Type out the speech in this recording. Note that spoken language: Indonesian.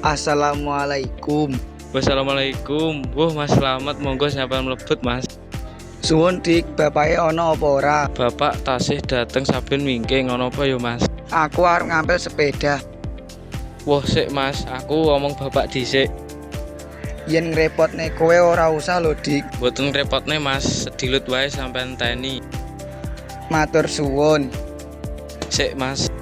Assalamualaikum. Wassalamualaikum. Mas selamat, monggo siapa mlebet Mas. Suwun Dik, bapake ana apa ora? Bapak tasih dateng saben mingke ngono apa ya Mas? Aku arep ngambil sepeda. Sik Mas, aku ngomong bapak dhisik. Yen ngrepotne kowe ora usah lho Dik. Mboten repotne Mas, sedilut wae sampean teni. Matur suwun. Sik Mas.